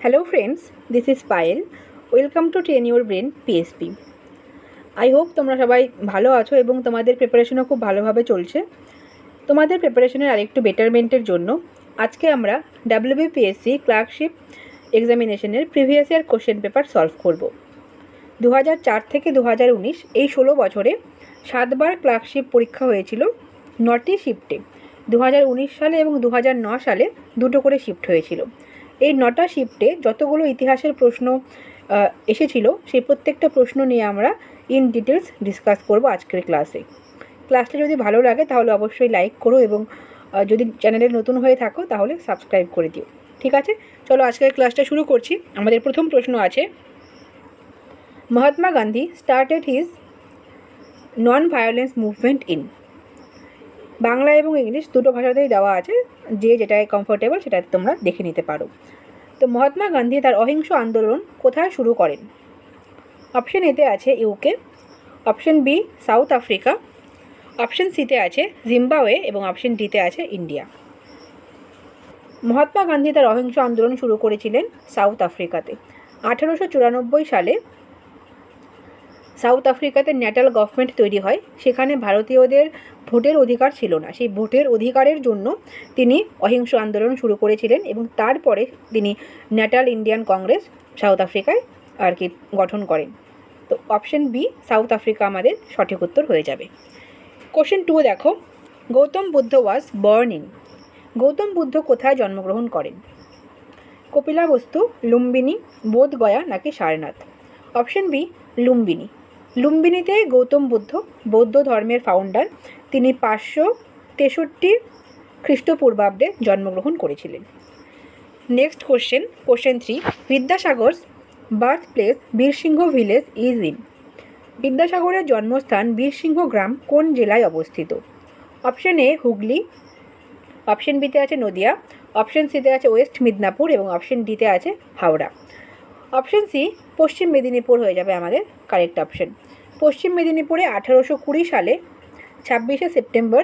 Hello friends, this is Payal. Welcome to Train Your Brain PSP. I hope তোমরা সবাই ভালো আছো এবং তোমাদের প্রিপারেশনও খুব ভালোভাবে চলছে। তোমাদের প্রিপারেশনের আরেকটু বেটারমেন্টের জন্য আজকে আমরা WBPSC ক্লার্কশিপ এক্সামিনেশনের previous year question paper solve করব। 2004 থেকে 2019 এই 16 বছরে 7বার ক্লার্কশিপ পরীক্ষা হয়েছিল 9টি শিফটে। 2019 সালে এবং 2009 সালে দুটো করে শিফট হয়েছিল। এই 9টা শিফটে যতগুলো ইতিহাসের প্রশ্ন এসেছিল সেই প্রত্যেকটা প্রশ্ন নিয়ে আমরা ইন ডিটেলস ডিসকাস করব আজকের ক্লাসে। ক্লাসটা যদি ভালো লাগে তাহলে অবশ্যই লাইক করো এবং যদি চ্যানেলে নতুন হয়ে থাকো তাহলে সাবস্ক্রাইব করে দিও। ঠিক আছে, চলো আজকের ক্লাসটা শুরু করছি। আমাদের প্রথম প্রশ্ন আছে, Mahatma Gandhi started his non violence movement in. Bangla এবং ইংলিশ দুটো ভাষাতেই দেওয়া আছে, যে যেটায় কমফোর্টেবল সেটা তোমরা দেখে নিতে পারো। তো মহাত্মা গান্ধী তার অহিংস আন্দোলন কোথায় শুরু করেন? অপশন এতে আছে UK, option B South Africa, option সিতে আছে জিম্বাবুয়ে এবং অপশন ডিতে আছে ইন্ডিয়া। মহাত্মা গান্ধী তার অহিংস আন্দোলন শুরু করেছিলেন সাউথ আফ্রিকাতে। 1894 সালে সাউথ আফ্রিকাতে ন্যাটাল গভর্নমেন্ট তৈরি হয়। সেখানে ভারতীয়দের ভোটের অধিকার ছিল না। সেই ভোটের অধিকারের জন্য তিনি অহিংস আন্দোলন শুরু করেছিলেন এবং তারপরে তিনি ন্যাটাল ইন্ডিয়ান কংগ্রেস সাউথ আফ্রিকায় গঠন করেন। তো অপশন বি সাউথ আফ্রিকা আমাদের সঠিক উত্তর হয়ে যাবে। কোশ্চেন 2 দেখো, Gautam Buddha was born in. Gautam Buddha কোথায় জন্মগ্রহণ করেন? কপিলাবস্তু, লুম্বিনী, বোধগয়া নাকি সারনাথ? Option B Lumbini. লুম্বিনীতে গৌতম বুদ্ধ বৌদ্ধ ধর্মের ফাউন্ডার। তিনি 563 খ্রিস্টপূর্বাব্দে জন্মগ্রহণ করেছিলেন। Next question, question 3, Vidyasagar's birth place Birsingha village is in. বিদ্যাসাগরের জন্মস্থান বীরসিংহ গ্রাম কোন জেলায় অবস্থিত? অপশন এ হুগলি, অপশন বিতে আছে নদিয়া, অপশন সিতে আছে ওয়েস্ট মিদনাপুর এবং অপশন ডিতে আছে হাওড়া। অপশন সি পশ্চিম মেদিনীপুর হয়ে যাবে আমাদের কারেক্ট অপশন। পশ্চিম মেদিনীপুরে 1820 সালে 26শে সেপ্টেম্বর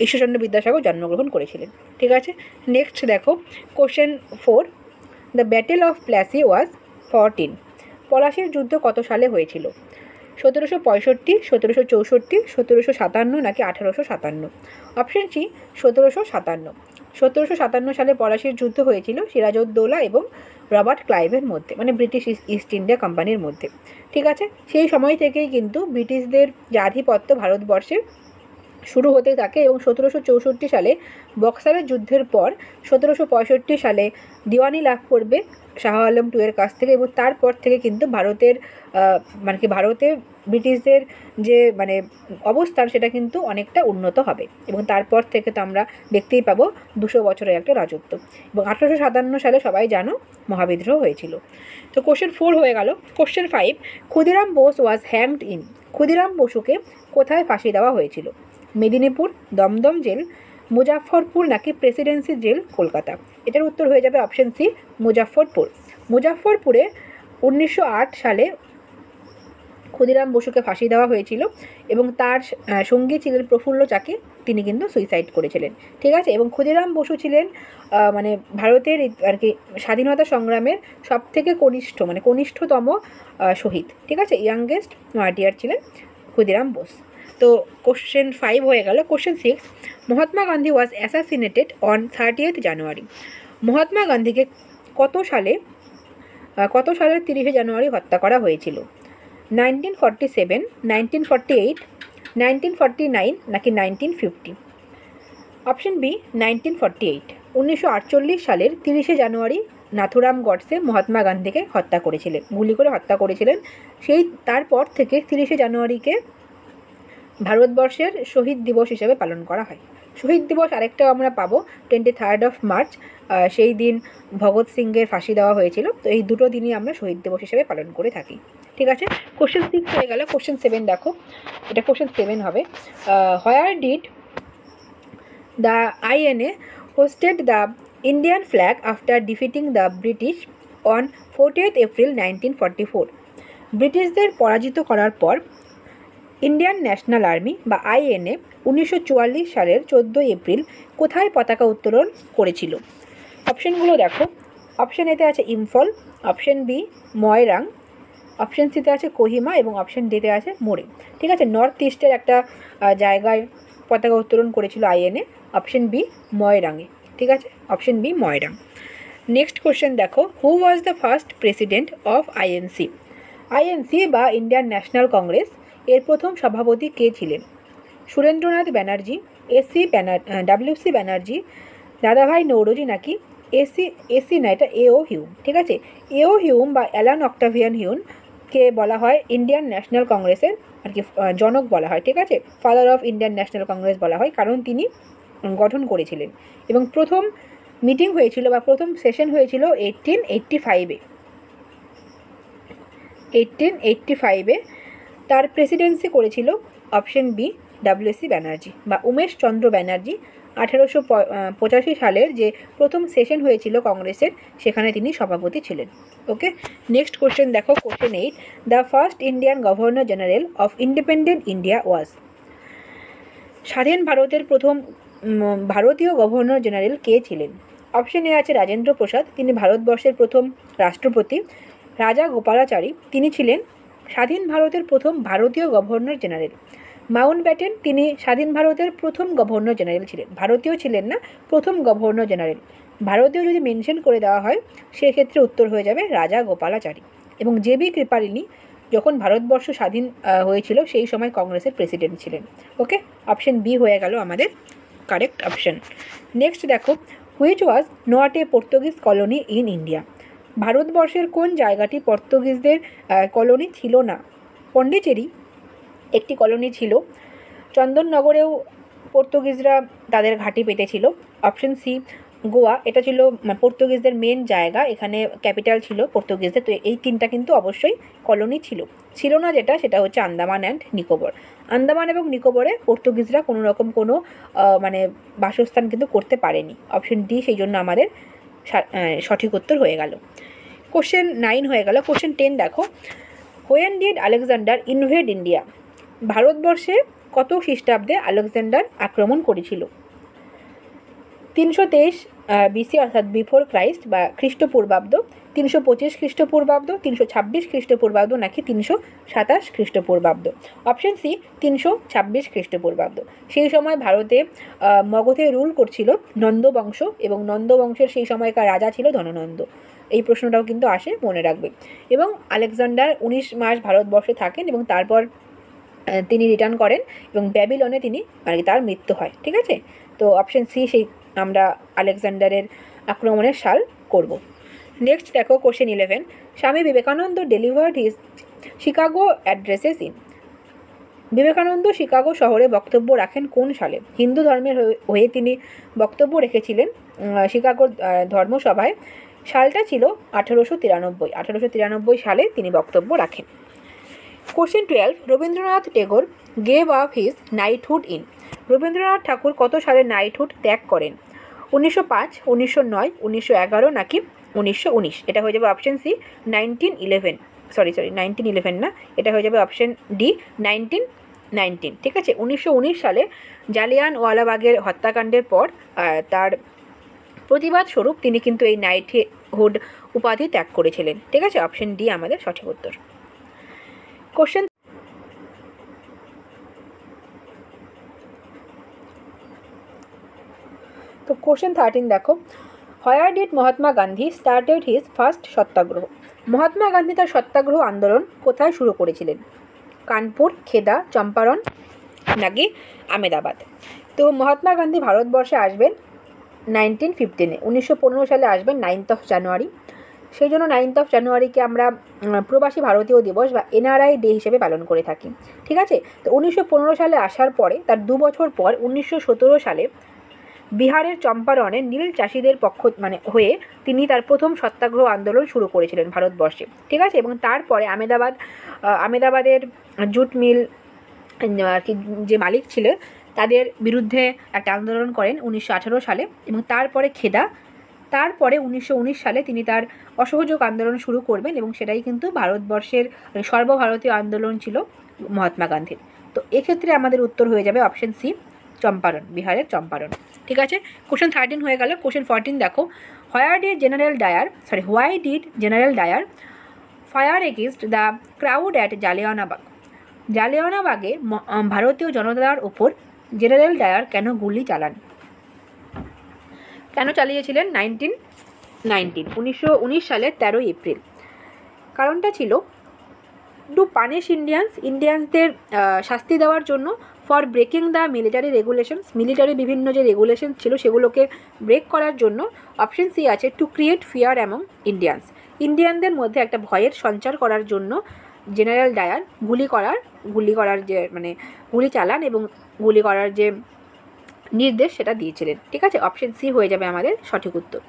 ঈশ্বরচন্দ্র বিদ্যাসাগর জন্মগ্রহণ করেছিলেন। ঠিক আছে, নেক্সট দেখো question 4, the battle of Plassey was fought in. পলাশির যুদ্ধ কত সালে হয়েছিল? 1765, 1764, 1757 নাকি 1857? Option C 1757। 1757 সালে পলাশির যুদ্ধ হয়েছিল সিরাজউদ্দৌলা এবং রবার্ট ক্লাইভের মধ্যে, মানে ব্রিটিশ ইস্ট ইন্ডিয়া কোম্পানির মধ্যে। ঠিক আছে, সেই সময় থেকেই কিন্তু ব্রিটিশদের যে আধিপত্য ভারতবর্ষে শুরু হতে থাকে এবং 1764 সালে বক্সারের যুদ্ধের পর 1765 সালে দিওয়ানি লাভ করবে শাহ আলম টুয়ের কাছ থেকে এবং তারপর থেকে কিন্তু ভারতের ভারতে ব্রিটিশদের যে অবস্থান সেটা কিন্তু অনেকটা উন্নত হবে এবং তারপর থেকে তো আমরা দেখতেই পাবো 200 বছরের একটা রাজত্ব। এবং 1857 সালে সবাই জানো মহাবিদ্রোহ হয়েছিল। তো কোশ্চেন 4 হয়ে গেল। Question 5, Khudiram Bose was hanged in. Khudiram বসুকে কোথায় ফাঁসি দেওয়া হয়েছিল? মেদিনীপুর, দমদম জেল, মুজাফফরপুর নাকি প্রেসিডেন্সি জেল কলকাতা? এটার উত্তর হয়ে যাবে অপশন সি মুজাফফরপুর। মুজাফফরপুরে 1908 সালে ক্ষুদিরাম বসুকে ফাঁসি দেওয়া হয়েছিল এবং তার সঙ্গী ছিলেন প্রফুল্ল চাকি, তিনি কিন্তু সুইসাইড করেছিলেন। ঠিক আছে, এবং ক্ষুদিরাম বসু ছিলেন ভারতের স্বাধীনতা সংগ্রামের সবথেকে কনিষ্ঠতম শহীদ। ঠিক আছে, ইয়াংগেস্ট মার্টিয়ার ছিলেন ক্ষুদিরাম বোস। তো কোশ্চেন 5 হয়ে গেল। Question 6, Mahatma Gandhi was assassinated on 30th জানুয়ারি। মহাত্মা গান্ধীকে কত সালের 30শে জানুয়ারি হত্যা করা হয়েছিল? 1947, 1948, 1949 নাকি 1950? Option B 1948। 1948 সালের 30শে জানুয়ারি নাথুরাম গডসে মহাত্মা গান্ধীকে হত্যা করেছিলেন, গুলি করে হত্যা করেছিলেন। তারপর থেকে 30শে জানুয়ারিকে ভারতবর্ষের শহীদ দিবস হিসেবে পালন করা হয়। শহীদ দিবস আরেকটাও আমরা পাবো 23rd মার্চ, সেই দিন ভগৎ সিংয়ের ফাঁসি দেওয়া হয়েছিল। তো এই দুটো দিনই আমরা শহীদ দিবস হিসেবে পালন করে থাকি। ঠিক আছে, কোশ্চেন 6 হয়ে গেল। কোশ্চেন 7 দেখো, এটা কোশ্চেন 7 হবে। Where did the INA hosted the Indian flag after defeating the British on 40th April 1944। ব্রিটিশদের পরাজিত করার পর ইন্ডিয়ান ন্যাশনাল আর্মি বা INA 1944 সালের 14 এপ্রিল কোথায় পতাকা উত্তোলন করেছিল? অপশনগুলো দেখো, অপশন এতে আছে ইম্ফল, অপশন বি ময়রাং, অপশন সিতে আছে কোহিমা এবং অপশন ডিতে আছে মোরে। ঠিক আছে, নর্থ ইস্টের একটা জায়গায় পতাকা উত্তোলন করেছিল আইএনএ, অপশন বি ময়রাঙে। ঠিক আছে, option B Moirang. Next question দেখো, who was the first president of INC? INC বা ইন্ডিয়ান ন্যাশনাল কংগ্রেস এর প্রথম সভাপতি কে ছিলেন? সুরেন্দ্রনাথ ব্যানার্জি, ডাব্লিউসি ব্যানার্জি, দাদাভাই নৌরোজি, নাকি এসি না, এটা এও হিউম। ঠিক আছে, এও হিউম বা অ্যালান অক্টাভিয়ান হিউম কে বলা হয় ইন্ডিয়ান ন্যাশনাল কংগ্রেসের আর কি জনক বলা হয়। ঠিক আছে, father of Indian National Congress বলা হয়, কারণ তিনি গঠন করেছিলেন এবং প্রথম মিটিং হয়েছিল বা প্রথম সেশন হয়েছিল 1885-এ। তার প্রেসিডেন্সি করেছিল অপশন বি ডাব্লিউসি ব্যানার্জি বা উমেশ চন্দ্র ব্যানার্জি। 1885 সালের যে প্রথম সেশন হয়েছিল কংগ্রেসের, সেখানে তিনি সভাপতি ছিলেন। ওকে, নেক্সট কোশ্চেন দেখো, question 8, the first Indian governor general of independent India was? স্বাধীন ভারতের প্রথম ভারতীয় গভর্নর জেনারেল কে ছিলেন? অপশন এ আছে রাজেন্দ্র প্রসাদ, তিনি ভারতবর্ষের প্রথম রাষ্ট্রপতি। রাজা গোপালাচারী, তিনি ছিলেন স্বাধীন ভারতের প্রথম ভারতীয় গভর্নর জেনারেল। মাউন্ট ব্যাটেন, তিনি স্বাধীন ভারতের প্রথম গভর্নর জেনারেল ছিলেন, ভারতীয় ছিলেন না, প্রথম গভর্নর জেনারেল। ভারতীয় যদি মেনশন করে দেওয়া হয় সেক্ষেত্রে উত্তর হয়ে যাবে রাজা গোপালাচারী। এবং জেবি কৃপালিনী যখন ভারতবর্ষ স্বাধীন হয়েছিল সেই সময় কংগ্রেসের প্রেসিডেন্ট ছিলেন। ওকে, অপশন বি হয়ে গেল আমাদের কারেক্ট অপশন। নেক্সট দেখো, which was not a Portuguese colony in India? ভারতবর্ষের কোন জায়গাটি পর্তুগিজদের কলোনি ছিল না? পন্ডিচেরি একটি কলোনি ছিল, চন্দননগরেও পর্তুগিজরা তাদের ঘাঁটি পেতেছিল। অপশন সি গোয়া, এটা ছিল পর্তুগিজদের মেন জায়গা, এখানে ক্যাপিটাল ছিল পর্তুগিজদের। তো এই তিনটা কিন্তু অবশ্যই কলোনি ছিল না যেটা, সেটা হচ্ছে আন্দামান অ্যান্ড নিকোবর। আন্দামান এবং নিকোবরে পর্তুগিজরা কোনো রকম কোনো মানে বাসস্থান কিন্তু করতে পারেনি। অপশন ডি সেই জন্য আমাদের সঠিক উত্তর হয়ে গেল। কোশ্চেন 9 হয়ে গেল। কোশ্চেন 10 দেখো, when did Alexander invade India? ভারতবর্ষে কত খ্রিস্টাব্দে আলেকজান্ডার আক্রমণ করেছিল? 323 বিসি অর্থাৎ বিফোর ক্রাইস্ট বা খ্রিস্টপূর্বাব্দ, 325 খ্রিস্টপূর্বাব্দ, 326 খ্রিস্টপূর্বাব্দ, নাকি 327 খ্রিস্টপূর্বাব্দ? অপশন সি 326 খ্রিস্টপূর্বাব্দ। সেই সময় ভারতে মগধে রুল করছিল নন্দবংশ এবং নন্দবংশের সেই সময়কার রাজা ছিল ধননন্দ। এই প্রশ্নটাও কিন্তু আসে, মনে রাখবে। এবং আলেকজান্ডার 19 মাস ভারতবর্ষে থাকেন এবং তারপর তিনি রিটার্ন করেন এবং ব্যাবিলনে তিনি মানে তার মৃত্যু হয়। ঠিক আছে, তো অপশন সি সেই আমরা আলেকজান্ডারের আক্রমণের সাল করব। নেক্সট দেখো, question 11, Swami Vivekananda delivered his Chicago addresses in? Vivekananda Chicago শহরে বক্তব্য রাখেন কোন সালে? হিন্দু ধর্মের হয়ে তিনি বক্তব্য রেখেছিলেন শিকাগোর ধর্মসভায়। সালটা ছিল 1893 সালে তিনি বক্তব্য রাখেন। Question 12, Rabindranath Tagore gave up his knighthood in? Rabindranath Thakur কত সালে নাইটহুড ত্যাগ করেন? 1905, 1909, 1911, নাকি 1919? এটা হয়ে যাবে অপশন সি 1911 না, এটা হয়ে যাবে অপশন ডি 1919। ঠিক আছে, 1919 সালে জালিয়ানওয়ালাবাগের হত্যাকাণ্ডের পর তার প্রতিবাদ স্বরূপ তিনি কিন্তু এই নাইটহুড উপাধি ত্যাগ করেছিলেন। ঠিক আছে, অপশন ডি আমাদের সঠিক উত্তর। কোশ্চেন তো কোশ্চেন 13 দেখো, where did Mahatma Gandhi started his first satyagraha? Mahatma Gandhi তার সত্যাগ্রহ আন্দোলন কোথায় শুরু করেছিলেন? কানপুর, খেদা, চম্পারণ, নাকি আমেদাবাদ? তো মহাত্মা গান্ধী ভারতবর্ষে আসবেন 1915-এ, 1915 সালে আসবেন 9th of জানুয়ারি। সেই জন্য 9th of জানুয়ারিকে আমরা প্রবাসী ভারতীয় দিবস বা এনআরআই ডে হিসেবে পালন করে থাকি। ঠিক আছে, তো 1915 সালে আসার পরে তার 2 বছর পর 1917 সালে বিহারের চম্পারণে নীল চাষিদের হয়ে তিনি তার প্রথম সত্যাগ্রহ আন্দোলন শুরু করেছিলেন ভারতবর্ষে। ঠিক আছে, এবং তারপরে আমেদাবাদের জুট মিল আর কি যে মালিক ছিল তাদের বিরুদ্ধে একটা আন্দোলন করেন 1918 সালে, এবং তারপরে খেদা, তারপরে 1919 সালে তিনি তার অসহযোগ আন্দোলন শুরু করবেন এবং সেটাই কিন্তু ভারতবর্ষের সর্বভারতীয় আন্দোলন ছিল মহাত্মা গান্ধীর। তো এক্ষেত্রে আমাদের উত্তর হয়ে যাবে অপশন সি চম্পারণ, বিহারের চম্পারণ। ঠিক আছে, কোশ্চেন 13 হয়ে গেল। কোশ্চেন 14 দেখো, why did general Dyer fire against the crowd at Jallianwala Bagh? জালিয়ানওয়ালাবাগে ভারতীয় জনতার ওপর জেনারেল ডায়ার কেন গুলি চালান? কেন চালিয়েছিলেন? 1919 সালের 13 এপ্রিল। কারণটা ছিল টু পানিশ ইন্ডিয়ানসদের শাস্তি দেওয়ার জন্য, for breaking the military regulations, military বিভিন্ন যে রেগুলেশন ছিল সেগুলোকে ব্রেক করার জন্য। অপশন সি আছে to create fear among Indians, ইন্ডিয়ানদের মধ্যে একটা ভয়ের সঞ্চার করার জন্য জেনারেল ডায়ার গুলি চালান এবং গুলি করার যে নির্দেশ সেটা দিয়েছিলেন। ঠিক আছে, অপশন সি হয়ে যাবে আমাদের সঠিক উত্তর।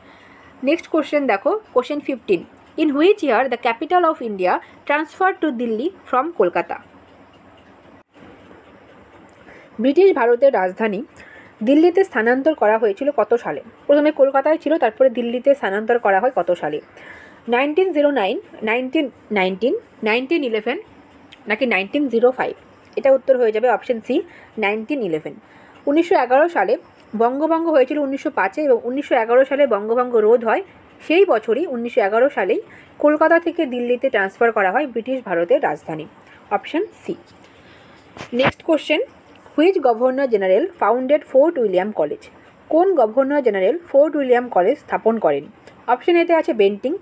নেক্সট কোশ্চেন দেখো, question 15, in which year the capital of India transfer to Delhi from Kolkata? British ভারতের রাজধানী দিল্লিতে স্থানান্তর করা হয়েছিল কত সালে? প্রথমে কলকাতায় ছিল, তারপরে দিল্লিতে স্থানান্তর করা হয় কত সালে? 1909, 1919, 1911 নাকি 1905? এটা উত্তর হয়ে যাবে অপশন সি 1911। 1911 সালে বঙ্গভঙ্গ হয়েছিল 1905-এ, এবং 1911 সালে বঙ্গভঙ্গ রোধ হয়। সেই বছরই 1911 সালেই কলকাতা থেকে দিল্লিতে ট্রান্সফার করা হয় ব্রিটিশ ভারতের রাজধানী। Option C. Next question, which governor general founded Fort William College? কোন governor general Fort William College স্থাপন করেন? অপশন এতে আছে বেন্টিং,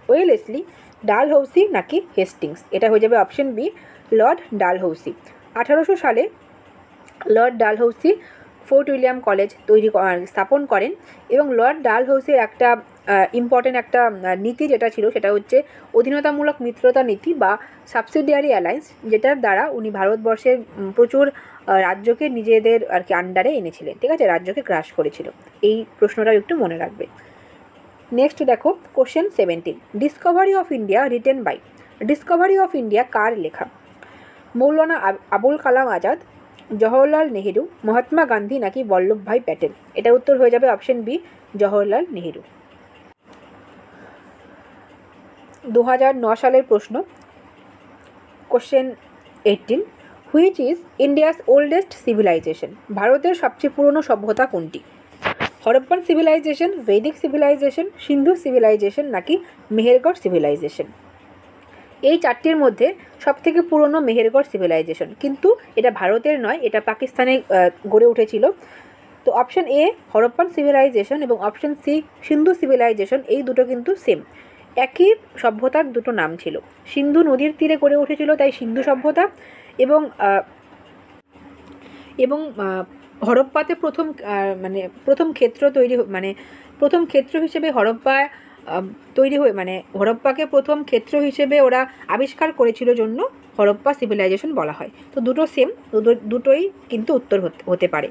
ওয়েলেসলি, ডালহৌসি নাকি হেস্টিংস? এটা হয়ে যাবে অপশন বি লর্ড ডালহৌসি। 1800 সালে Lord Dalhousie fort William College স্থাপন করেন, এবং লর্ড ডালহৌসির একটা ইম্পর্টেন্ট একটা নীতি যেটা ছিল সেটা হচ্ছে অধীনতামূলক মিত্রতা নীতি বা সাবসিডিয়ারি অ্যালায়েন্স, যেটার দ্বারা উনি ভারতবর্ষের প্রচুর রাজ্যকে নিজেদের আর কি আন্ডারে এনেছিলেন। ঠিক আছে, রাজ্যকে গ্রাস করেছিল। এই প্রশ্নটাও একটু মনে রাখবে। নেক্সট দেখো, question 17, discovery of India written by? Discovery of India কার লেখা? মৌলানা আবুল কালাম আজাদ, জওহরলাল নেহেরু, মহাত্মা গান্ধী নাকি বল্লভভাই প্যাটেল? এটা উত্তর হয়ে যাবে অপশন বি জওহরলাল নেহেরু। 2009 সালের প্রশ্ন, question 18, which is India's oldest civilization? ভারতের সবচেয়ে পুরনো সভ্যতা কোনটি? হরপ্পান সিভিলাইজেশন, বৈদিক সিভিলাইজেশন, সিন্ধু সিভিলাইজেশন নাকি মেহেরগড় সিভিলাইজেশন? এই চারটির মধ্যে সবথেকে পুরনো মেহেরগড় সিভিলাইজেশন, কিন্তু এটা ভারতের নয়, এটা পাকিস্তানে গড়ে উঠেছিল। তো অপশন এ হরপ্পান সিভিলাইজেশন এবং অপশন সি সিন্ধু সিভিলাইজেশন, এই দুটো কিন্তু সেম, একই সভ্যতার দুটো নাম ছিল। সিন্ধু নদীর তীরে গড়ে উঠেছিল তাই সিন্ধু সভ্যতা, এবং হরপ্পাতে প্রথম ক্ষেত্র হিসেবে হরপ্পা তৈরি হয়ে হরপ্পাকে প্রথম ক্ষেত্র হিসেবে ওরা আবিষ্কার করেছিল জন্য হরপ্পা সিভিলাইজেশন বলা হয়। তো দুটো সেম, দুটোই কিন্তু উত্তর হতে পারে।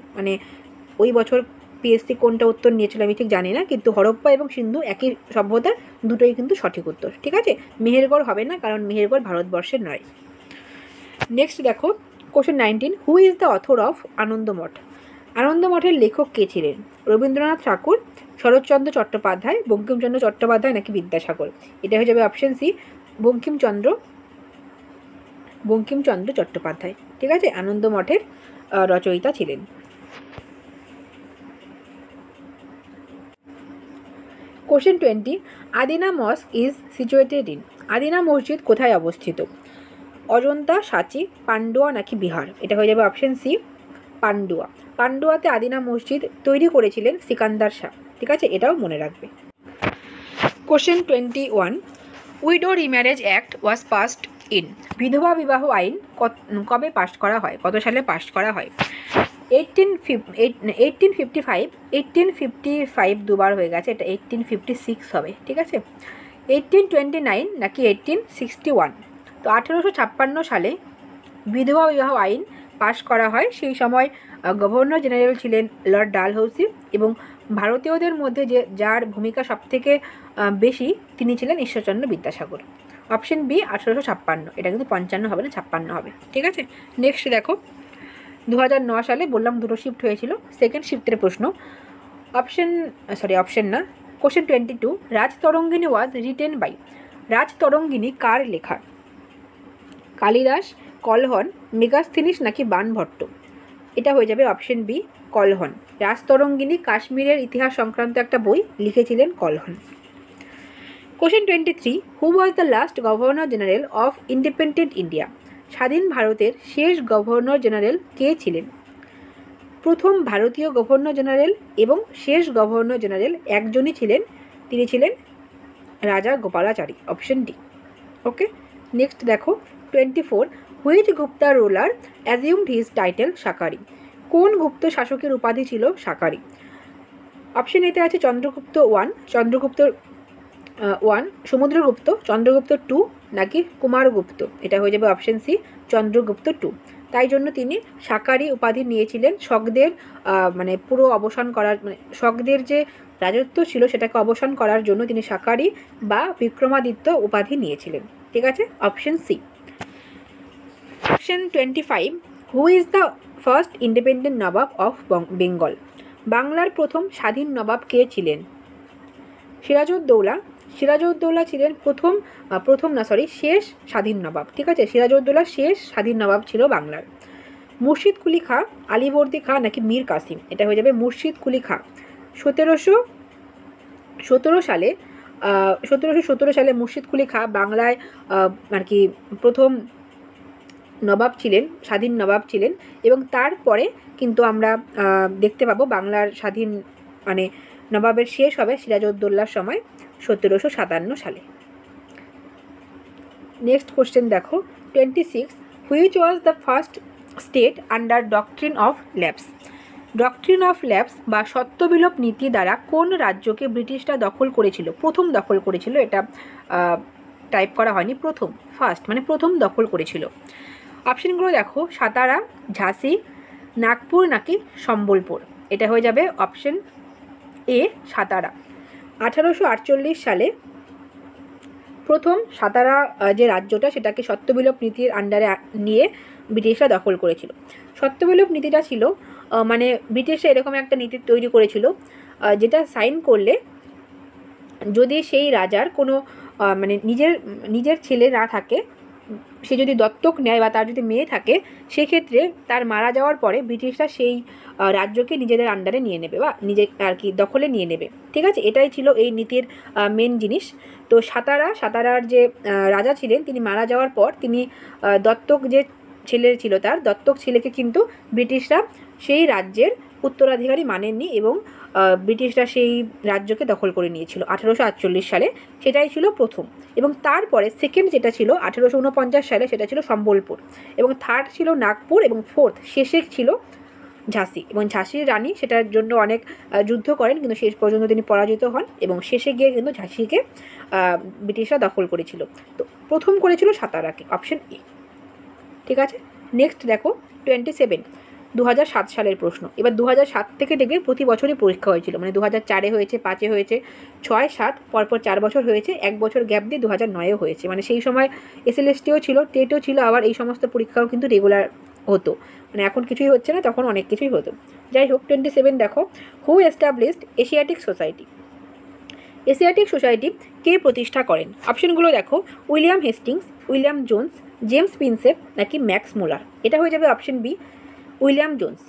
ওই বছর পিএসসি কোনটা উত্তর নিয়েছিল আমি ঠিক জানি না, কিন্তু হরপ্পা এবং সিন্ধু একই সভ্যতার, দুটোই কিন্তু সঠিক উত্তর। ঠিক আছে, মেহেরগড় হবে না, কারণ মেহেরগড় ভারতবর্ষের নয়। নেক্সট দেখো, question 19, who is the author of Anandamath? আনন্দমঠের লেখক কে ছিলেন? রবীন্দ্রনাথ ঠাকুর, শরৎচন্দ্র চট্টোপাধ্যায়, বঙ্কিমচন্দ্র চট্টোপাধ্যায় নাকি বিদ্যাসাগর? এটা হয়ে যাবে অপশন সি বঙ্কিমচন্দ্র চট্টোপাধ্যায়। ঠিক আছে, আনন্দমঠের রচয়িতা ছিলেন। Question 20, Adina mosque is situated in? Adina মসজিদ কোথায় অবস্থিত? অজন্তা, সাঁচি, পান্ডুয়া নাকি বিহার? এটা হয়ে যাবে অপশন সি পান্ডুয়া। পান্ডুয়াতে আদিনা মসজিদ তৈরি করেছিলেন সিকান্দার শাহ। ঠিক আছে, এটাও মনে রাখবে। Question 21, widow remarriage act was passed in? বিধবা বিবাহ আইন কবে পাস করা হয়, কত সালে পাস করা হয়? 1855, 1855 দুবার হয়ে গেছে, এটা 1856 হবে। ঠিক আছে, 1829 নাকি 1861? তো 1856 সালে বিধবা বিবাহ আইন পাস করা হয়। সেই সময় গভর্নর জেনারেল ছিলেন লর্ড ডালহৌসি, এবং ভারতীয়দের মধ্যে যার ভূমিকা সবথেকে বেশি তিনি ছিলেন ঈশ্বরচন্দ্র বিদ্যাসাগর। অপশন বি 1856, এটা কিন্তু 55 হবে না, 56 হবে। ঠিক আছে, নেক্সট দেখো, 2009 সালে বললাম দুটো শিফট হয়েছিল, সেকেন্ড শিফটের প্রশ্ন। অপশন না, question 22, Rajatarangini was written by? Rajatarangini কার লেখা? কালিদাস, কলহন, মেগাস্থিনিস নাকি বাণভট্ট? এটা হয়ে যাবে অপশন বি কলহন। রাজতরঙ্গিনী কাশ্মীরের ইতিহাস সংক্রান্ত একটা বই লিখেছিলেন Kalhana. Question 23, who was the last governor general of independent India? স্বাধীন ভারতের শেষ গভর্নর জেনারেল কে ছিলেন? প্রথম ভারতীয় গভর্নর জেনারেল এবং শেষ গভর্নর জেনারেল একজনই ছিলেন, তিনি ছিলেন Rajagopalachari, option D. Okay, next দেখো 24, which Gupta ruler assumed his title Shakari? কোন গুপ্ত শাসকের উপাধি ছিল শাকারি? অপশন এতে আছে চন্দ্রগুপ্ত 1, চন্দ্রগুপ্ত 1, সমুদ্রগুপ্ত, চন্দ্রগুপ্ত 2 নাকি কুমারগুপ্ত? এটা হয়ে যাবে অপশন সি, চন্দ্রগুপ্ত 2। তাই জন্য তিনি শাকারি উপাধি নিয়েছিলেন। শকদের মানে পুরো অবসান করার, মানে শকদের যে রাজত্ব ছিল সেটাকে অবসান করার জন্য তিনি শাকারি বা বিক্রমাদিত্য উপাধি নিয়েছিলেন। ঠিক আছে, option C. Question 25, who is the first independent nawab of Bengal? বাংলার প্রথম স্বাধীন নবাব কে ছিলেন? সিরাজউদ্দৌলা। সিরাজউদ্দৌলা ছিলেন শেষ স্বাধীন নবাব। ঠিক আছে, সিরাজউদ্দৌলা শেষ স্বাধীন নবাব ছিল বাংলার। মুর্শিদ কুলি খাঁ, আলীবর্দী খাঁ নাকি মীর কাসিম? এটা হয়ে যাবে মুর্শিদ কুলি খাঁ। 1717 সালে মুর্শিদ কুলি খাঁ বাংলায় আর কি প্রথম নবাব ছিলেন, স্বাধীন নবাব ছিলেন। এবং তারপরে কিন্তু আমরা দেখতে পাবো বাংলার স্বাধীন মানে নবাবের শেষ হবে সিরাজউদ্দৌলার সময় 1757 সালে। নেক্সট কোশ্চেন দেখো 26, which was the first state under doctrine of lapse? Doctrine of lapse বা সত্যবিলোপ নীতি দ্বারা কোন রাজ্যকে ব্রিটিশরা দখল করেছিল? প্রথম দখল করেছিল, এটা টাইপ করা হয়নি, ফার্স্ট মানে প্রথম দখল করেছিল। অপশনগুলো দেখো, সাতারা, ঝাঁসি, নাগপুর নাকি সম্বলপুর? এটা হয়ে যাবে অপশন এ, সাতারা। 1848 সালে প্রথম সাতারা যে রাজ্যটা সেটাকে সত্যবিলোপ নীতির আন্ডারে নিয়ে ব্রিটিশরা দখল করেছিল। সত্যবিলোপ নীতিটা ছিল মানে ব্রিটিশরা এরকম একটা নীতি তৈরি করেছিল যেটা সাইন করলে যদি সেই রাজার কোনো মানে নিজের ছেলে না থাকে, সে যদি দত্তক নেয় বা তার যদি মেয়ে থাকে, সেক্ষেত্রে তার মারা যাওয়ার পরে ব্রিটিশরা সেই রাজ্যকে নিজেদের আন্ডারে নিয়ে নেবে বা নিজে আর কি দখলে নিয়ে নেবে। ঠিক আছে, এটাই ছিল এই নীতির মেন জিনিস। তো সাতারার যে রাজা ছিলেন তিনি মারা যাওয়ার পর তিনি দত্তক যে ছেলে ছিল তার দত্তক ছেলেকে কিন্তু ব্রিটিশরা সেই রাজ্যের উত্তরাধিকারী মানেননি এবং ব্রিটিশরা সেই রাজ্যকে দখল করে নিয়েছিল 1848 সালে। সেটাই ছিল প্রথম। এবং তারপরে সেকেন্ড যেটা ছিল 1849 সালে, সেটা ছিল সম্বলপুর। এবং থার্ড ছিল নাগপুর এবং ফোর্থ শেষে ছিল ঝাঁসি। এবং ঝাঁসির রানী সেটার জন্য অনেক যুদ্ধ করেন, কিন্তু শেষ পর্যন্ত তিনি পরাজিত হন এবং শেষে গিয়ে কিন্তু ঝাঁসিকে ব্রিটিশরা দখল করেছিল। তো প্রথম করেছিল সাতারাকে, অপশন এ। ঠিক আছে, নেক্সট দেখো 27, 2007 সালের প্রশ্ন। এবার 2007 থেকে দেখবে প্রতি বছরই পরীক্ষা হয়েছিল, মানে 2004-এ হয়েছে, 5-এ হয়েছে, 6-7 পরপর 4 বছর হয়েছে, 1 বছর গ্যাপ দিয়ে 2009-এও হয়েছে। মানে সেই সময় এসএলএসটিও ছিল, টেটও ছিল, আবার এই সমস্ত পরীক্ষাও কিন্তু রেগুলার হতো। মানে এখন কিছুই হচ্ছে না, তখন অনেক কিছুই হতো। যাই হোক 27 দেখো, who established Asiatic Society? Asiatic Society কে প্রতিষ্ঠা করেন? অপশনগুলো দেখো, William Hastings, William Jones, James Prinsep নাকি ম্যাক্স মুলার? এটা হয়ে যাবে অপশন বি, উইলিয়াম জোন্স।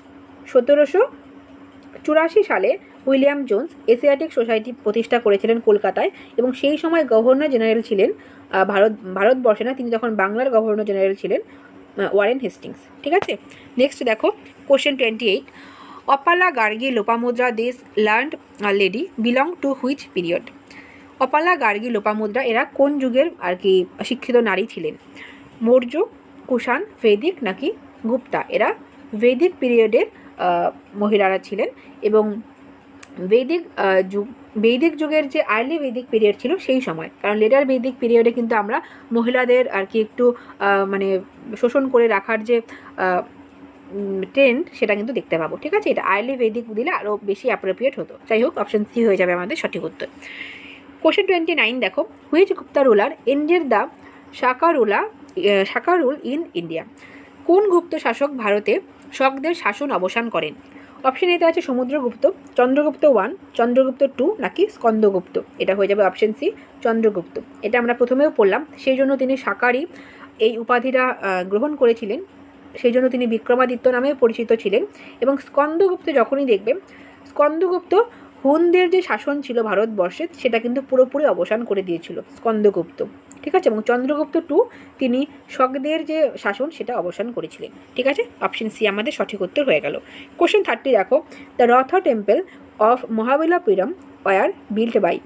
1784 সালে উইলিয়াম জোন্স এশিয়াটিক সোসাইটি প্রতিষ্ঠা করেছিলেন কলকাতায় এবং সেই সময় গভর্নর জেনারেল ছিলেন ভারতবর্ষে না, তিনি তখন বাংলার গভর্নর জেনারেল ছিলেন ওয়ারেন হেস্টিংস। ঠিক আছে, নেক্সট দেখো question 28, Apala Gargi Lopamudra this learned lady belong to which period? Apala Gargi Lopamudra এরা কোন যুগের আর কি শিক্ষিত নারী ছিলেন? মৌর্য, কুষাণ, ভেদিক নাকি গুপ্তা? এরা ভেদিক পিরিয়ডের মহিলারা ছিলেন। এবং বৈদিক যুগের যে আর্লি বৈদিক পিরিয়ড ছিল সেই সময়, কারণ লেটার বৈদিক পিরিয়ডে কিন্তু আমরা মহিলাদের আর কি একটু মানে শোষণ করে রাখার যে ট্রেন্ড সেটা কিন্তু দেখতে পাবো। ঠিক আছে, এটা আর্লি বৈদিক দিলে আরও বেশি অ্যাপ্রোপ্রিয়েট হতো। যাই হোক, অপশন সি হয়ে যাবে আমাদের সঠিক উত্তর। কোশ্চেন 29 দেখো, which Gupta ruler ended the Shaka rule in India? কোন গুপ্ত শাসক ভারতে শকদের শাসন অবসান করেন? অপশন এতে আছে সমুদ্রগুপ্ত, চন্দ্রগুপ্ত 1, চন্দ্রগুপ্ত 2 নাকি স্কন্দগুপ্ত? এটা হয়ে যাবে অপশন সি, চন্দ্রগুপ্ত। এটা আমরা প্রথমেও পড়লাম, সেই জন্য তিনি শাকারি এই উপাধিটা গ্রহণ করেছিলেন সেই জন্য তিনি বিক্রমাদিত্য নামে পরিচিত ছিলেন। এবং স্কন্দগুপ্ত যখনই দেখবেন, স্কন্দগুপ্ত হুনদের যে শাসন ছিল ভারতবর্ষে সেটা কিন্তু পুরোপুরি অবসান করে দিয়েছিল স্কন্দগুপ্ত, ঠিক আছে। এবং চন্দ্রগুপ্ত টু তিনি শকদের যে শাসন সেটা অবসান করেছিলেন, ঠিক আছে। অপশন সি আমাদের সঠিক উত্তর হয়ে গেল। কোশ্চেন 30 দেখো, the Rath temple of Mahabalipuram were built by.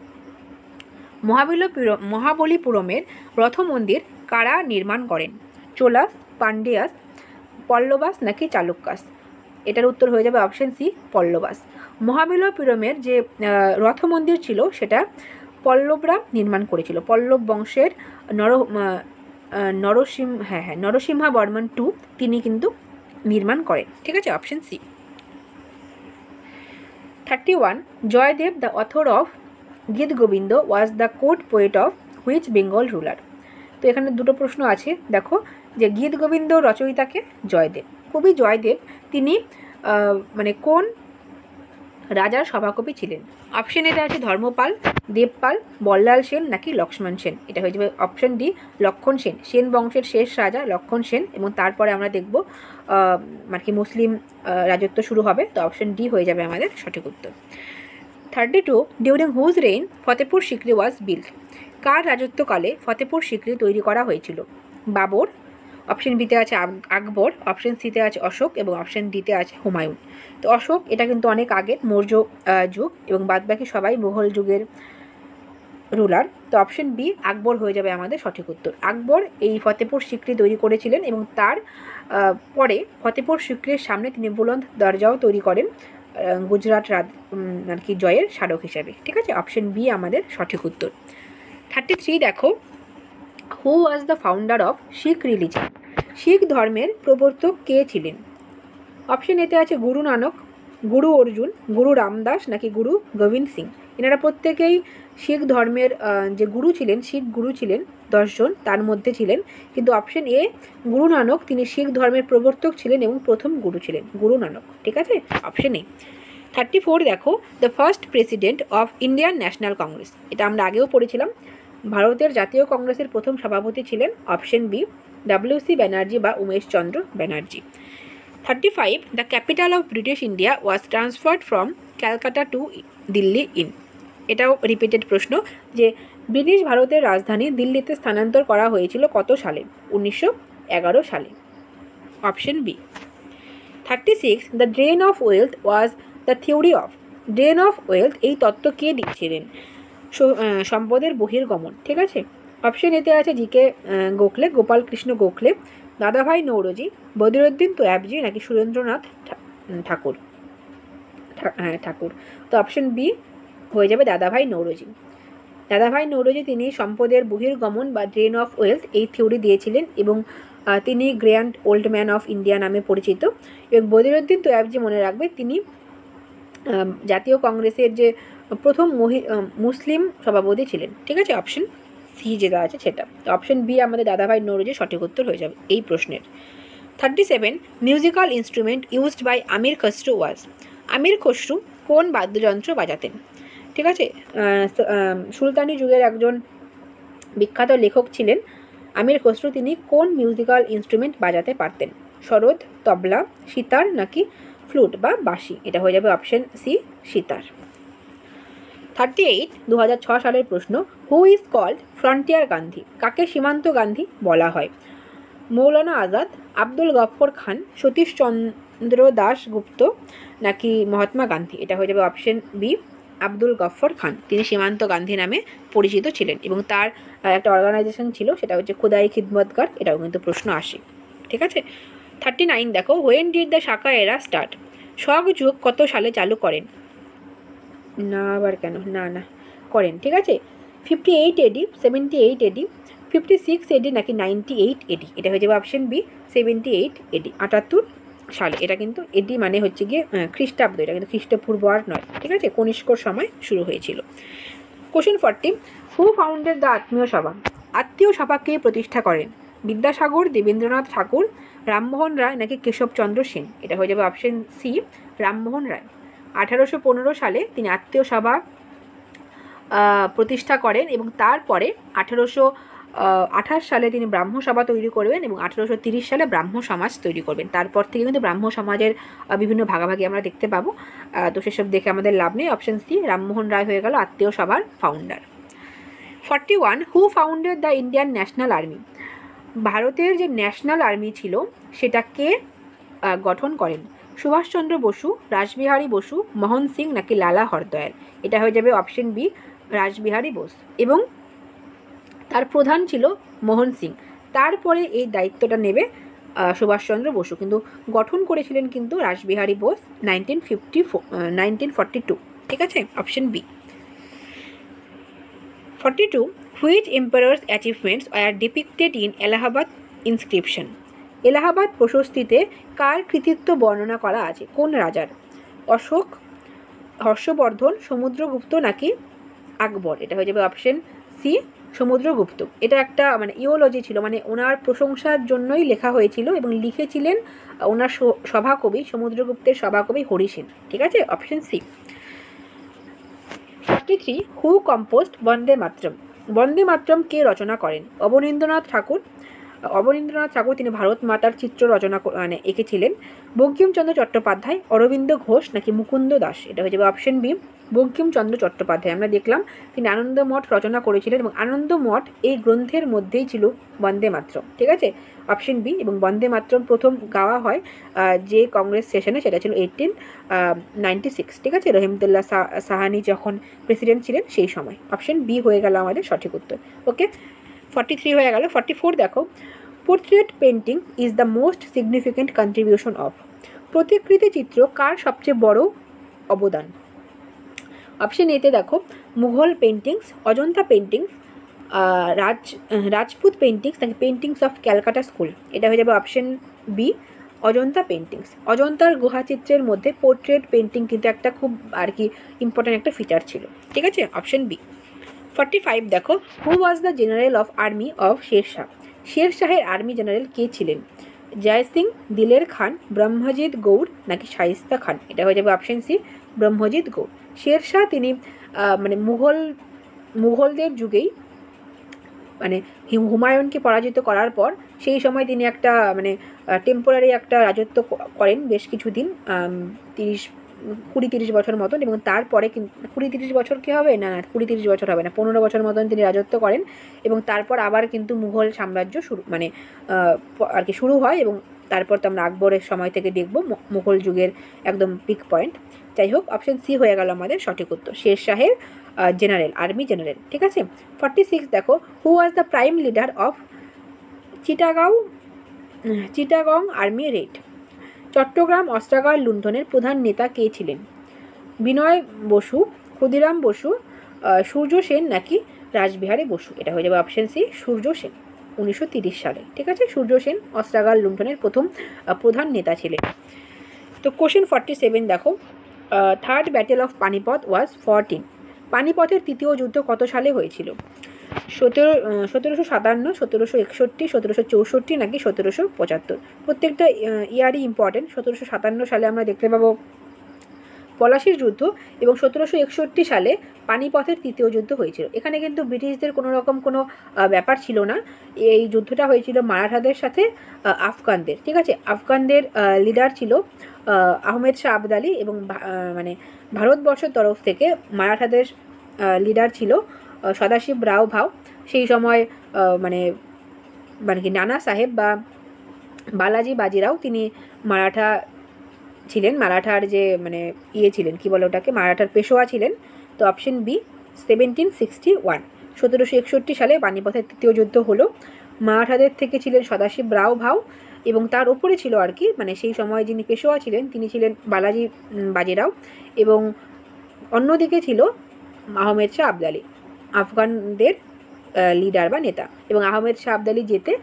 মহাবলীপুরমের রথ মন্দির কারা নির্মাণ করেন? চোলাস, পান্ডিয়াস, পল্লবাস নাকি চালুক্যাস? এটার উত্তর হয়ে যাবে অপশন সি, পল্লবাস। মহাবলীপুরমের যে রথ মন্দির ছিল সেটা পল্লবরা নির্মাণ করেছিল। পল্লব বংশের নরসিংহা বর্মন টু তিনি কিন্তু নির্মাণ করেন, ঠিক আছে। Option C. 31, Jaydev the author of Geet Govind was the court poet of which Bengal ruler? তো এখানে দুটো প্রশ্ন আছে, দেখো যে গীত গোবিন্দ রচয়িতাকে জয়দেব, কবি জয়দেব তিনি মানে কোন রাজার সভাকবি ছিলেন? অপশন এটা আছে ধর্মপাল, দেবপাল, বল্লাল সেন নাকি লক্ষ্মণ সেন? এটা হয়ে যাবে অপশন ডি, লক্ষণ সেন। সেন বংশের শেষ রাজা লক্ষণ সেন, এবং তারপরে আমরা দেখব মানে কি মুসলিম রাজত্ব শুরু হবে। তো অপশন ডি হয়ে যাবে আমাদের সঠিক উত্তর। 32, during whose reign Fatehpur Sikri was built? কার রাজত্বকালে ফতেপুর সিক্রি তৈরি করা হয়েছিল? বাবর, অপশন বিতে আছে আকবর, অপশন সিতে আছে অশোক, এবং অপশন ডিতে আছে হুমায়ুন। তো অশোক এটা কিন্তু অনেক আগের মৌর্য যুগ, এবং বাদবাকি সবাই মুঘল যুগের রুলার। তো অপশন বি আকবর হয়ে যাবে আমাদের সঠিক উত্তর। আকবর এই ফতেপুর সিক্রি তৈরি করেছিলেন, এবং তার পরে ফতেপুর সিক্রির সামনে তিনি বুলন্দ দরজাও তৈরি করেন গুজরাট আর কি জয়ের স্মারক হিসাবে, ঠিক আছে। অপশন বি আমাদের সঠিক উত্তর। 33 দেখো, who was the founder of Sikh religion? শিখ ধর্মের প্রবর্তক কে ছিলেন? অপশন এতে আছে গুরু নানক, গুরু অর্জুন, গুরু রামদাস নাকি গুরু গোবিন্দ সিং? এনারা প্রত্যেকেই শিখ ধর্মের যে গুরু ছিলেন, শিখ গুরু ছিলেন 10 জন, তার মধ্যে ছিলেন কিন্তু অপশন এ গুরু নানক তিনি শিখ ধর্মের প্রবর্তক ছিলেন এবং প্রথম গুরু ছিলেন গুরু নানক, ঠিক আছে। Option A. 34 দেখো, the first president of Indian National Congress, এটা আমরা আগেও পড়েছিলাম। ভারতের জাতীয় কংগ্রেসের প্রথম সভাপতি ছিলেন অপশন বি WC ব্যানার্জি বা Umesh Chandra Banerjee. 35, the capital of British India was transferred from Calcutta to Delhi in? এটাও রিপিটেড প্রশ্ন যে ব্রিটিশ ভারতের রাজধানী দিল্লিতে স্থানান্তর করা হয়েছিল কত সালে? 1911 সালে। Option B. 36, the drain of wealth was the theory of? Drain of wealth এই তত্ত্ব কে দিয়েছিলেন? সম্পদের বহির্গমন, ঠিক আছে। অপশন এতে আছে জিকে গোখলে, গোপাল কৃষ্ণ গোখলে, দাদাভাই নৌরোজি, বদিরুদ্দিন তোয়াবজি নাকি সুরেন্দ্রনাথ ঠাকুর? ঠাকুর। তো অপশন বি হয়ে যাবে দাদাভাই নৌরোজি। দাদাভাই নৌরোজি তিনি সম্পদের বহির্গমন বা ড্রেন অফ ওয়েলথ এই থিওরি দিয়েছিলেন, এবং তিনি grand old man of India নামে পরিচিত। এবং বদিরুদ্দিন তোয়াবজি মনে রাখবে তিনি জাতীয় কংগ্রেসের যে প্রথম মুসলিম সভাপতি ছিলেন, ঠিক আছে। অপশন সি যেটা আছে সেটা। তো অপশন বি আমাদের দাদাভাই নৌরোজি সঠিক উত্তর হয়ে যাবে এই প্রশ্নের। 37, মিউজিক্যাল ইনস্ট্রুমেন্ট ইউজড বাই আমির খসরু ওয়াজ? আমির খসরু কোন বাদ্যযন্ত্র বাজাতেন? ঠিক আছে, সুলতানি যুগের একজন বিখ্যাত লেখক ছিলেন আমির খসরু। তিনি কোন মিউজিক্যাল ইনস্ট্রুমেন্ট বাজাতে পারতেন? সরোদ, তবলা, সিতার নাকি ফ্লুট বা বাঁশি? এটা হয়ে যাবে অপশন সি, সিতার। 38, 2006 সালের প্রশ্ন, who is called Frontier Gandhi? কাকে সীমান্ত গান্ধী বলা হয়? মৌলানা আজাদ, আব্দুল গফর খান, সতীশ চন্দ্র দাশগুপ্ত নাকি মহাত্মা গান্ধী? এটা হয়ে যাবে অপশন বি, আব্দুল গফর খান। তিনি সীমান্ত গান্ধী নামে পরিচিত ছিলেন, এবং তার একটা অর্গানাইজেশন ছিল সেটা হচ্ছে খুদাই খিদমতগার। এটাও কিন্তু প্রশ্ন আসে, ঠিক আছে। 39 দেখো, হোয়েন ডিড দ্য শাকা এরা স্টার্ট? শক যুগ কত সালে চালু করেন? না আবার কেন, না করেন, ঠিক আছে। 58 AD, 78 AD, 56 AD নাকি 98 AD? এটা হয়ে যাবে অপশন বি, 78 AD, 78 সালে। এটা কিন্তু এডি মানে হচ্ছে গিয়ে খ্রিস্টাব্দ, এটা কিন্তু খ্রিস্টপূর্ব আর নয়, ঠিক আছে। কনিষ্কর সময় শুরু হয়েছিল। কোশ্চেন 40, হু ফাউন্ডেড দ্য আত্মীয় সভা? আত্মীয় সভা কে প্রতিষ্ঠা করেন? বিদ্যাসাগর, দেবেন্দ্রনাথ ঠাকুর, রামমোহন রায় নাকি কেশবচন্দ্র সেন? এটা হয়ে যাবে অপশন সি, রামমোহন রায়। 1815 সালে তিনি আত্মীয় সভা প্রতিষ্ঠা করেন, এবং তারপরে সালে তিনি ব্রাহ্ম সভা তৈরি করবেন এবং 1830 সালে ব্রাহ্ম সমাজ তৈরি করবেন। তারপর থেকে কিন্তু ব্রাহ্ম সমাজের বিভিন্ন ভাগাভাগি আমরা দেখতে পাবো। তো সেসব দেখে আমাদের লাভ নেই। অপশন সি রামমোহন রায় হয়ে গেল আত্মীয় সভার founder. 41 who founded the Indian national army? ভারতের যে ন্যাশনাল আর্মি ছিল সেটা কে গঠন করেন? সুভাষচন্দ্র বসু, রাসবিহারী বসু, মোহন সিং নাকি লালা হরদয়াল? এটা হয়ে যাবে অপশন বি রাসবিহারী বোস, এবং তার প্রধান ছিল মোহন সিং। তারপরে এই দায়িত্বটা নেবে সুভাষচন্দ্র বসু, কিন্তু গঠন করেছিলেন কিন্তু রাসবিহারী বোস 1942। ঠিক আছে, option B. 42 which emperor's achievements are depicted in Allahabad inscription? Allahabad প্রশস্তিতে কার কৃতিত্ব বর্ণনা করা আছে? কোন রাজার? অশোক, হর্ষবর্ধন, সমুদ্রগুপ্ত নাকি আকবর? এটা হয়ে যাবে অপশন সি সমুদ্রগুপ্ত। এটা একটা মানে ইওলজি ছিল, মানে ওনার প্রশংসার জন্যই লেখা হয়েছিল এবং লিখেছিলেন ওনার সভাকবি, সমুদ্রগুপ্তের সভাকবি হরি সেন। ঠিক আছে, অপশন সি। 43 হু কম্পোজড বন্দে মাতরম? বন্দে মাতরম কে রচনা করেন? অবনীন্দ্রনাথ ঠাকুর। অবনীন্দ্রনাথ ঠাকুর তিনি ভারত মাতার চিত্র রচনা মানে এঁকেছিলেন। বঙ্কিমচন্দ্র চট্টোপাধ্যায়, অরবিন্দ ঘোষ নাকি মুকুন্দ দাস? এটা হয়ে যাবে অপশন বি বঙ্কিমচন্দ্র চট্টোপাধ্যায়। আমরা দেখলাম তিনি আনন্দমঠ রচনা করেছিলেন এবং আনন্দমঠ এই গ্রন্থের মধ্যেই ছিল বন্দে মাতরম। ঠিক আছে, অপশন বি। এবং বন্দে মাতরম প্রথম গাওয়া হয় যে কংগ্রেস সেশনে, সেটা ছিল 1896। ঠিক আছে, রহিমতুল্লাহ সাহানি যখন প্রেসিডেন্ট ছিলেন সেই সময়। অপশন বি হয়ে গেল আমাদের সঠিক উত্তর। ওকে, 43 হয়ে গেল। 44 দেখো, portrait painting is the most significant contribution of? প্রতিকৃতি চিত্র কার সবচেয়ে বড় অবদান? অপশন এতে দেখো Mughal paintings, Ajanta paintings, Rajput paintings নাকি পেন্টিংস অফ ক্যালকাটা স্কুল? এটা হয়ে যাবে অপশন বি অজন্তা পেন্টিংস। অজন্তার গুহাচিত্রের মধ্যে পোর্ট্রেট পেন্টিং কিন্তু একটা খুব আর কি ইম্পর্ট্যান্ট একটা ফিচার ছিল। ঠিক আছে, অপশন বি। 45 দেখো, who was the general of army of Sher Shah? Sher শাহের আর্মি জেনারেল কে ছিলেন? জয় সিং, দিলের খান, ব্রহ্মজিৎ গৌড় নাকি শাইস্তা খান? এটা হয়ে যাবে অপশন সি ব্রহ্মজিৎ গৌড়। শের শাহ তিনি মানে মুঘলদের যুগেই মানে হুমায়ুনকে পরাজিত করার পর সেই সময় তিনি একটা মানে টেম্পোরারি একটা রাজত্ব করেন বেশ কিছুদিন, 20-30 বছর মতন, এবং তারপরে কিন্তু 20-30 বছর কী হবে না 20-30 বছর হবে না 15 বছর মতন তিনি রাজত্ব করেন, এবং তারপর আবার কিন্তু মুঘল সাম্রাজ্য শুরু মানে আর কি শুরু হয়, এবং তারপর তো আমরা আকবরের সময় থেকে দেখব মুঘল যুগের একদম পিক পয়েন্ট। যাই হোক, অপশন সি হয়ে গেল আমাদের সঠিক উত্তর, শের শাহের জেনারেল, আর্মি জেনারেল। ঠিক আছে, 46 দেখো, who was the prime leader of Chittagong army raid? Chattogram অস্ত্রাগার লুণ্ঠনের প্রধান নেতা কে ছিলেন? বিনয় বসু, ক্ষুদিরাম বসু, সূর্য সেন নাকি রাসবিহারী বসু? এটা হয়ে যাবে অপশন সি সূর্য সেন, 1930 সালে। ঠিক আছে, সূর্য সেন অস্ত্রাগার লুণ্ঠনের প্রথম প্রধান নেতা ছিলেন। তো কোশ্চেন 47 দেখো, থার্ড ব্যাটেল অফ পানিপথ ওয়াজ 14? পানিপথের তৃতীয় যুদ্ধ কত সালে হয়েছিল? 1757, 1761, 1764 নাকি 1775? প্রত্যেকটা ইয়ারই ইম্পর্টেন্ট। 1757 সালে আমরা দেখতে পাবো পলাশির যুদ্ধ, এবং 1761 সালে পানিপথের তৃতীয় যুদ্ধ হয়েছিল। এখানে কিন্তু ব্রিটিশদের কোনো রকম কোনো ব্যাপার ছিল না, এই যুদ্ধটা হয়েছিল মারাঠাদের সাথে আফগানদের। ঠিক আছে, আফগানদের লিডার ছিল আহমেদ শাহ আবদালি, এবং মানে ভারতবর্ষের তরফ থেকে মারাঠাদের লিডার ছিল সদাশিব রাও ভাও। সেই সময় মানে মানে কি নানা সাহেব বা বালাজি বাজিরাও তিনি মারাঠা ছিলেন, মারাঠার যে মানে ছিলেন কি বলে ওটাকে, মারাঠার পেশোয়া ছিলেন। তো অপশন বি 1761, 1761 সালে পানিপথের তৃতীয় যুদ্ধ হলো। মারাঠাদের থেকে ছিলেন সদাশিব রাও ভাও, এবং তার উপরে ছিল আর কি মানে সেই সময় যিনি পেশোয়া ছিলেন তিনি ছিলেন বালাজি বাজিরাও, এবং অন্যদিকে ছিল আহমেদ শাহ আবদালি, আফগানদের লিডার বা নেতা। এবং আহমেদ শাহ আবদালি যেতে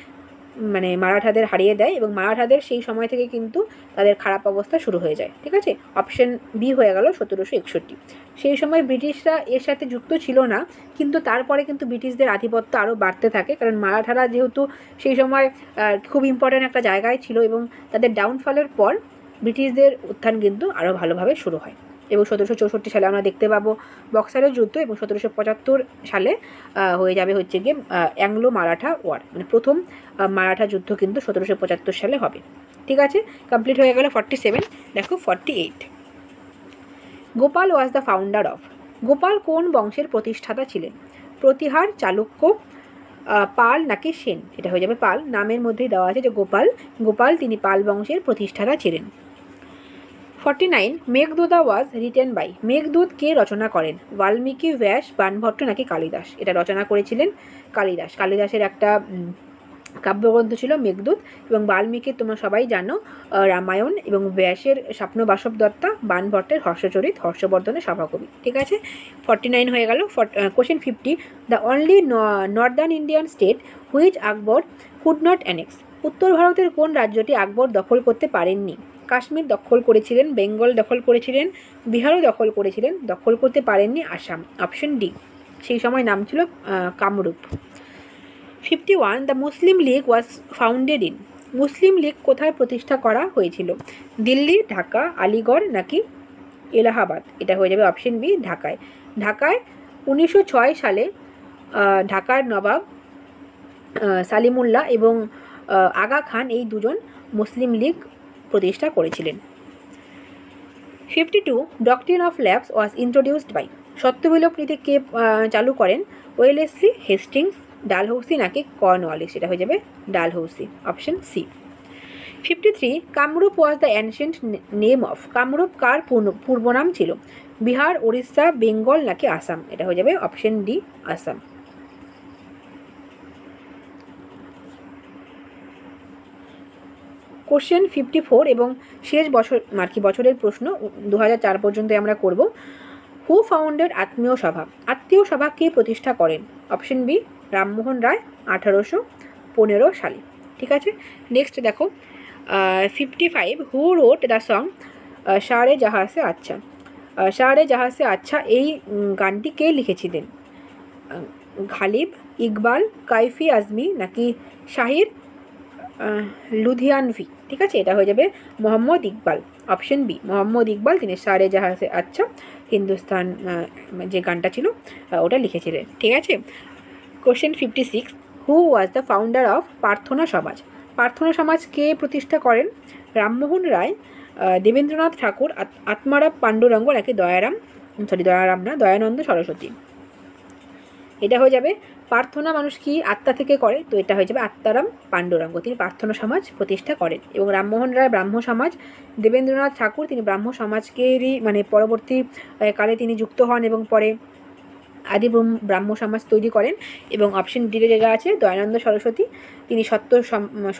মানে মারাঠাদের হারিয়ে দেয়, এবং মারাঠাদের সেই সময় থেকে কিন্তু তাদের খারাপ অবস্থা শুরু হয়ে যায়। ঠিক আছে, অপশন বি হয়ে গেল 1761। সেই সময় ব্রিটিশরা এর সাথে যুক্ত ছিল না, কিন্তু তারপরে কিন্তু ব্রিটিশদের আধিপত্য আরও বাড়তে থাকে, কারণ মারাঠারা যেহেতু সেই সময় খুব ইম্পর্ট্যান্ট একটা জায়গায় ছিল, এবং তাদের ডাউনফলের পর ব্রিটিশদের উত্থান কিন্তু আরও ভালোভাবে শুরু হয়। এবং 1764 সালে আমরা দেখতে পাবো বক্সারের যুদ্ধ, এবং 1775 সালে হয়ে যাবে হচ্ছে গিয়ে অ্যাংলো মারাঠা ওয়ার, মানে প্রথম মারাঠা যুদ্ধ কিন্তু 1775 সালে হবে। ঠিক আছে, কমপ্লিট হয়ে গেল 47। দেখো 48, গোপাল ওয়াজ দ্য ফাউন্ডার অফ। গোপাল কোন বংশের প্রতিষ্ঠাতা ছিলেন? প্রতিহার, চালুক্য, পাল নাকি সেন? এটা হয়ে যাবে পাল। নামের মধ্যেই দেওয়া আছে যে গোপাল, গোপাল তিনি পাল বংশের প্রতিষ্ঠাতা ছিলেন। 49, Meghdoot was written by. Meghdoot কে রচনা করেন? বাল্মীকি, ব্যাস, বাণভট্ট নাকি কালিদাস? এটা রচনা করেছিলেন কালিদাস। কালিদাসের একটা কাব্যগ্রন্থ ছিল মেঘদূত, এবং বাল্মীকির তোমরা সবাই জানো রামায়ণ, এবং ব্যাসের স্বপ্ন বাসব দত্তা, বাণভট্টের হর্ষচরিত, হর্ষবর্ধনের সভাকবি। ঠিক আছে, 49 হয়ে গেল। Question 50, the only Northern Indian state which Akbar could not annexe. উত্তর ভারতের কোন রাজ্যটি আকবর দখল করতে পারেননি? কাশ্মীর দখল করেছিলেন, বেঙ্গল দখল করেছিলেন, বিহারও দখল করেছিলেন, দখল করতে পারেননি আসাম। অপশন ডি, সেই সময় নাম ছিল Kamrup. 51, the Muslim League was founded in. Muslim League কোথায় প্রতিষ্ঠা করা হয়েছিল? দিল্লি, ঢাকা, আলিগড় নাকি এলাহাবাদ? এটা হয়ে যাবে অপশন বি, ঢাকায়। ঢাকায় 1906 সালে ঢাকার নবাব সালিমুল্লাহ এবং আগা খান এই দুজন মুসলিম লীগ প্রতিষ্ঠা করেছিলেন। 52, doctrine of lapse was introduced by. সত্যবিলোপ নীতি কে চালু করেন? ওয়েলেসলি, হেস্টিংস, ডালহৌসি নাকি কর্নওয়ালিস? এটা হয়ে যাবে Dalhousie. Option C. 53, Kamrup was the ancient name of. Kamrup কার পূর্ব নাম ছিল? বিহার, উড়িষ্যা, বেঙ্গল নাকি আসাম? এটা হয়ে যাবে অপশন ডি, আসাম। কোশ্চেন 54 এবং শেষ বছরের প্রশ্ন 2004 পর্যন্ত আমরা করব। হু ফাউন্ডেড আত্মীয় সভা। আত্মীয় সভা কে প্রতিষ্ঠা করেন? অপশন বি, রামমোহন রায়, 1815 সালে। ঠিক আছে, নেক্সট দেখো 55, হু রোট দ্য সং শারে জাহাঁ সে আচ্ছা। শারে জাহাঁ সে আচ্ছা এই গানটি কে লিখেছিলেন? গালিব, ইকবাল, কাইফি আজমি নাকি শাহির লুধিয়ানভি? ঠিক আছে, এটা হয়ে যাবে মোহাম্মদ ইকবাল। অপশন বি, মোহাম্মদ ইকবাল তিনি শারে জাহাঁ সে আচ্ছা হিন্দুস্তান যে গানটা ছিল ওটা লিখেছিলেন। ঠিক আছে, question 56, who was the founder of প্রার্থনা সমাজ। প্রার্থনা সমাজ কে প্রতিষ্ঠা করেন? রামমোহন রায়, দেবেন্দ্রনাথ ঠাকুর, আত্মারাম পাণ্ডুরঙ্গ নাকি দয়ানন্দ সরস্বতী? এটা হয়ে যাবে প্রার্থনা মানুষ কি আত্মা থেকে করে, তো এটা হয়ে যাবে আত্মারাম পাণ্ডুরঙ্গ, তিনি প্রার্থনা সমাজ প্রতিষ্ঠা করেন। এবং রামমোহন রায় ব্রাহ্ম সমাজ, দেবেন্দ্রনাথ ঠাকুর তিনি ব্রাহ্ম সমাজকেরই মানে পরবর্তী কালে তিনি যুক্ত হন এবং পরে আদি ব্রাহ্ম সমাজ তৈরি করেন। এবং অপশন ডিতে যেটা আছে দয়ানন্দ সরস্বতী তিনি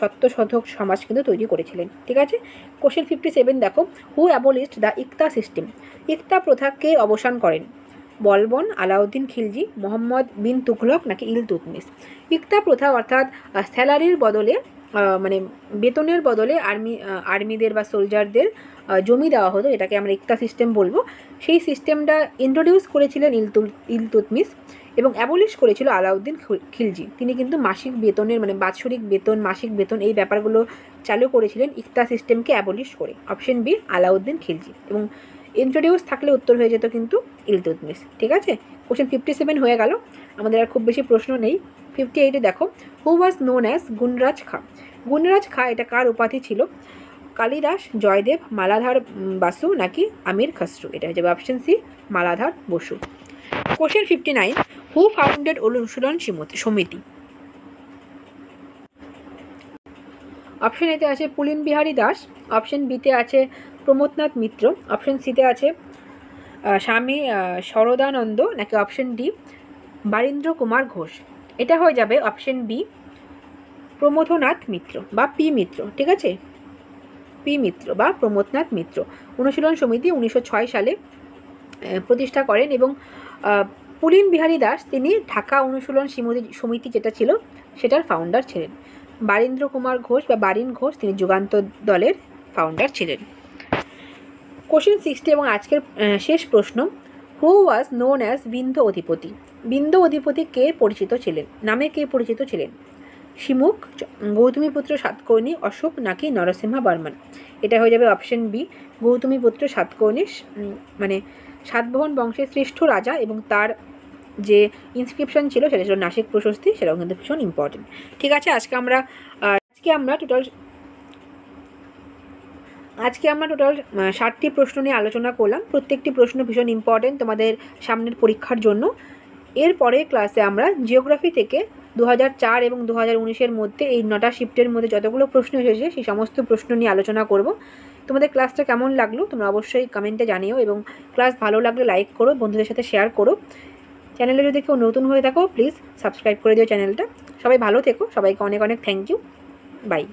সত্য শতক সমাজ কিন্তু তৈরি করেছিলেন। ঠিক আছে, কোশ্চেন 57 দেখো, হু অ্যাবলিশড দ্য ইকতা সিস্টেম। ইকতা প্রথাকে অবসান করেন? বলবন, আলাউদ্দিন খিলজি, মোহাম্মদ বিন তুঘলক নাকি ইলতুৎমিশ? ইকতা প্রথা অর্থাৎ স্যালারির বদলে মানে বেতনের বদলে আর্মিদের বা সোলজারদের জমি দেওয়া হতো, এটাকে আমরা ইকতা সিস্টেম বলবো। সেই সিস্টেমটা ইন্ট্রোডিউস করেছিলেন ইলতুৎমিশ এবং অ্যাবলিশ করেছিল আলাউদ্দিন খিলজি। তিনি কিন্তু মাসিক বেতনের মানে বাৎসরিক বেতন, মাসিক বেতন এই ব্যাপারগুলো চালু করেছিলেন ইকতা সিস্টেমকে অ্যাবলিশ করে। Option B, Alauddin Khilji. এবং ইন্ট্রোডিউস থাকলে উত্তর হয়ে যেত কিন্তু ইলতুৎমিশ। ঠিক আছে, কোশ্চেন 57 হয়ে গেল, আমাদের আর খুব বেশি প্রশ্ন নেই। 58 দেখো, who was known as Gunraj Khan. Gunraj Khan এটা কার উপাধি ছিল? কালিদাস, জয়দেব, মালাধার বাসু নাকি আমির খসরু? এটা হয়ে যাবে option C, Maladhar Basu. Question 59, who founded Anushilan Samiti. Option এতে আছে পুলিন বিহারী দাস, অপশন বিতে আছে প্রমথনাথ মিত্র, অপশন সিতে আছে স্বামী শরদানন্দ নাকি অপশন ডি বারীন্দ্র কুমার ঘোষ? এটা হয়ে যাবে অপশন বি, প্রমথনাথ মিত্র বা পি মিত্র। ঠিক আছে, পি মিত্র বা প্রমথনাথ মিত্র অনুশীলন সমিতি 1906 সালে প্রতিষ্ঠা করেন। এবং পুলিন বিহারী দাস তিনি ঢাকা অনুশীলন সমিতি যেটা ছিল সেটার ফাউন্ডার ছিলেন। বারীন্দ্র কুমার ঘোষ বা বারিন ঘোষ তিনি যুগান্তর দলের ফাউন্ডার ছিলেন। কোশ্চেন 60 এবং আজকের শেষ প্রশ্ন, হু ওয়াজ নোন অ্যাজ বিন্ধ্য অধিপতি। বিন্ধ্য অধিপতি কে পরিচিত ছিলেন, নামে কে পরিচিত ছিলেন? শিমুখ, গৌতমীপুত্র সাতকর্ণী, অশোক নাকি নরসিংহ বর্মন? এটা হয়ে যাবে অপশন বি, গৌতমীপুত্র সাতকর্ণী, মানে সাতবাহন বংশের শ্রেষ্ঠ রাজা, এবং তার যে ইনস্ক্রিপশন ছিল সেটা ছিল নাসিক প্রশস্তি, সেটাও কিন্তু ভীষণ ইম্পর্টেন্ট। ঠিক আছে, আজকে আমরা টোটাল 60টি প্রশ্ন নিয়ে আলোচনা করলাম। প্রত্যেকটি প্রশ্ন ভীষণ ইম্পর্টেন্ট তোমাদের সামনের পরীক্ষার জন্য। এরপরে ক্লাসে আমরা জিওগ্রাফি থেকে 2004 এবং 2019-এর মধ্যে এই 9টা শিফটের মধ্যে যতগুলো প্রশ্ন এসেছে সেই সমস্ত প্রশ্ন নিয়ে আলোচনা করব। তোমাদের ক্লাসটা কেমন লাগলো তোমরা অবশ্যই কমেন্টে জানিও, এবং ক্লাস ভালো লাগলে লাইক করো, বন্ধুদের সাথে শেয়ার করো। চ্যানেলে যদি কেউ নতুন হয়ে থাকো প্লিজ সাবস্ক্রাইব করে দিও চ্যানেলটা। সবাই ভালো থেকো, সবাইকে অনেক অনেক থ্যাংক ইউ, বাই।